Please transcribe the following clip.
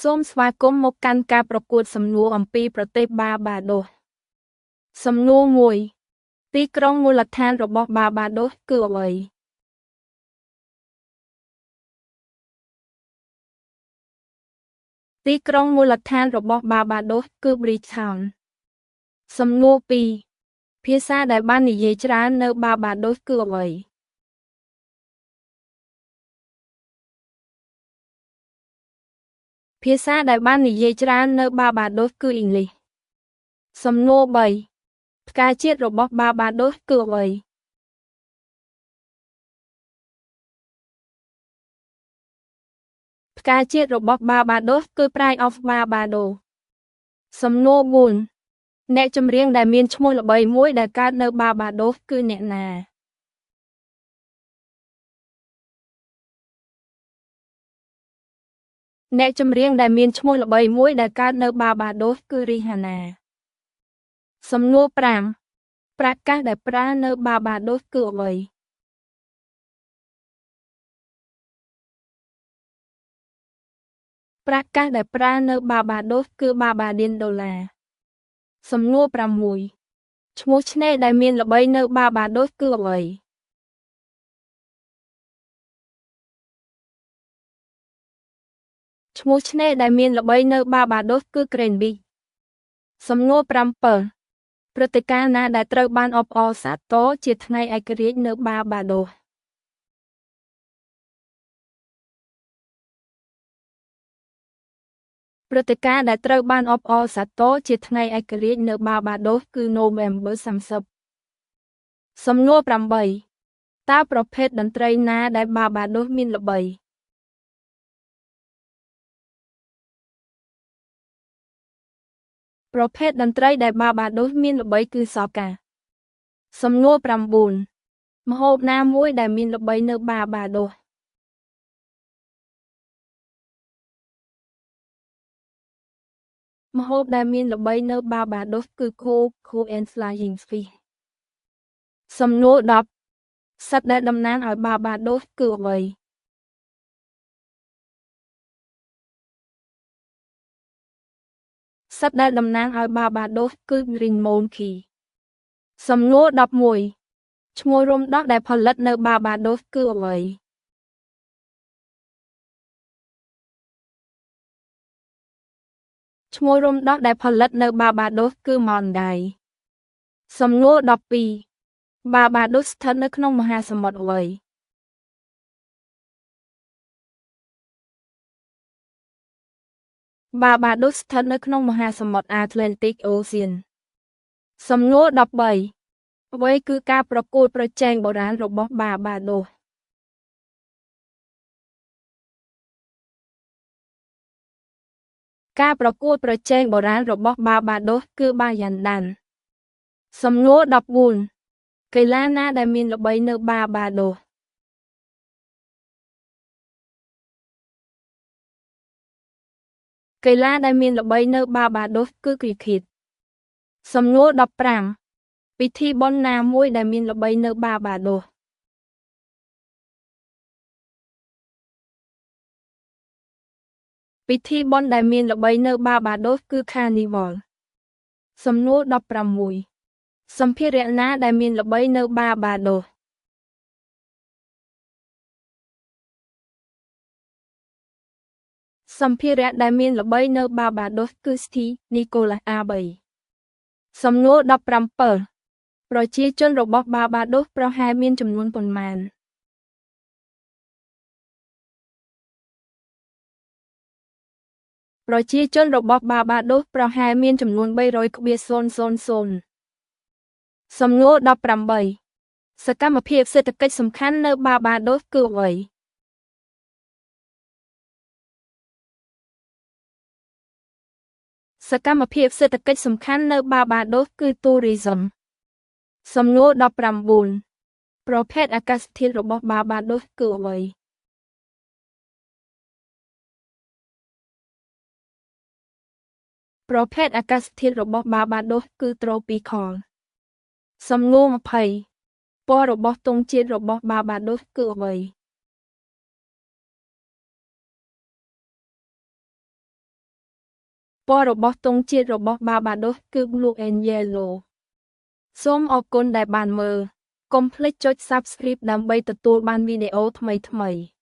សូមស្វាគមន៍មកកាន់ការប្រកួតសំណួរអំពីប្រទេសបាបាដូសសំណួរ1ទីក្រុងមូលដ្ឋានរបស់បាបាដូសគឺអ្វីទីក្រុងមូលដ្ឋានរបស់បាបាដូសគឺ Bridgetown សំណួរ2ភាសាដែលបាននិយាយច្រើននៅបាបាដូសគឺអ្វីភាសាដែលបាននិយាយច្រើននៅបាបាដូសគឺអ៊ីងលីសសំណួរ3ផ្កាជាតិរបស់បាបាដូសគឺអ្វីផ្កាជាតិរបស់បាបាដូសគឺ Pride of Barbados សំណួរ4អ្នកចម្រៀងដែលមានឈ្មោះល្បីមួយដែលកើតនៅបាបាដូសគឺអ្នកណាអ្នកចម្រៀងដែលមានឈ្មោះល្បីមួយដែលកើតនៅបាបាដូសគឺ Rihanna សំណួរ5ប្រកាសដែលប្រើនៅបាបាដូសគឺអ្វីប្រកាសដែលប្រើនៅបាបាដូសគឺ Barbadian Dollar សំណួរ6ឈ្មោះឆ្នេរដែលមានល្បីនៅបាបាដូសគឺអ្វីឈ្មោះឆ្នេរដែលមានល្បីនៅបាបាដូសគឺ Grand Beach សំណួរ7ព្រឹត្តិការណ៍ណាដែលត្រូវបានអបអរសាទរជាថ្ងៃឯករាជ្យនៅបាបាដូសព្រឹត្តិការណ៍ដែលត្រូវបានអបអរសាទរជាថ្ងៃឯករាជ្យនៅបាបាដូសគឺ November 30សំណួរ8តើប្រភេទតន្ត្រីណាដែលបាបាដូសមានល្បីប្រភេទតន្ត្រីដែលបាបាដូសមានល្បីគឺសកាសំណួរ9ម្ហូបណាមួយដែលមានល្បីនៅបាបាដូសម្ហូបដែលមានល្បីនៅបាបាដូសគឺ Coco and Flying Fish សំណួរ10សត្វដែលតំណាងឲ្យបាបាដូសគឺអ្វីសត្វដែលតំណាងឲ្យបាបាដូសគឺ Green Monkey សំណួរ11ឈ្មោះរំដោះដែលផលិតនៅបាបាដូសគឺអ្វីឈ្មោះរំដោះដែលផលិតនៅបាបាដូសគឺ Monday សំណួរ12បាបាដូសស្ថិតនៅក្នុងមហាសមុទ្រអ្វីបាបាដូសស្ថិតនៅក្នុងមហាសមុទ្រ Atlantic Ocean សំណួរ13អ្វីគឺការប្រកួតប្រជែងបុរាណរបស់បាបាដូសការប្រកួតប្រជែងបុរាណរបស់បាបាដូសគឺបាយ៉ាន់ដាន់សំណួរ14កីឡាណាដែលមានល្បីនៅបាបាដូសកីឡាដែលមានល្បីនៅបាបាដូសគឺ Cricket សំណួរ15ពិធីបុណ្យណាមួយដែលមានល្បីនៅបាបាដូសពិធីបុណ្យដែលមានល្បីនៅបាបាដូសគឺ Carnival សំណួរ16សម្ភារៈណាដែលមានល្បីនៅបាបាដូសសម្ភារៈដែលមានល្បីនៅបាបាដូសគឺ Ski Nicholas A3 សំណួរ17ប្រជាជនរបស់បាបាដូសប្រហែលមានចំនួនប៉ុន្មានប្រជាជនរបស់បាបាដូសប្រហែលមានចំនួន300,000សំណួរ18សកម្មភាពសេដ្ឋកិច្ចសំខាន់នៅបាបាដូសគឺអ្វីសកម្មភាពសេដ្ឋកិច្ចសំខាន់នៅបាបាដូសគឺ Tourism សំណួរ19ប្រភេទអាកាសធាតុរបស់បាបាដូសគឺអ្វីប្រភេទអាកាសធាតុរបស់បាបាដូសគឺ Tropical សំណួរ20ពណ៌របស់ទង់ជាតិរបស់បាបាដូសគឺអ្វី ពណ៌របស់ទង់ជាតិរបស់ Barbados គឺ Blue and Yellow សូមអរគុណដែលបានមើល កុំភ្លេចចុច Subscribe ដើម្បីទទួលបានវីដេអូថ្មីៗ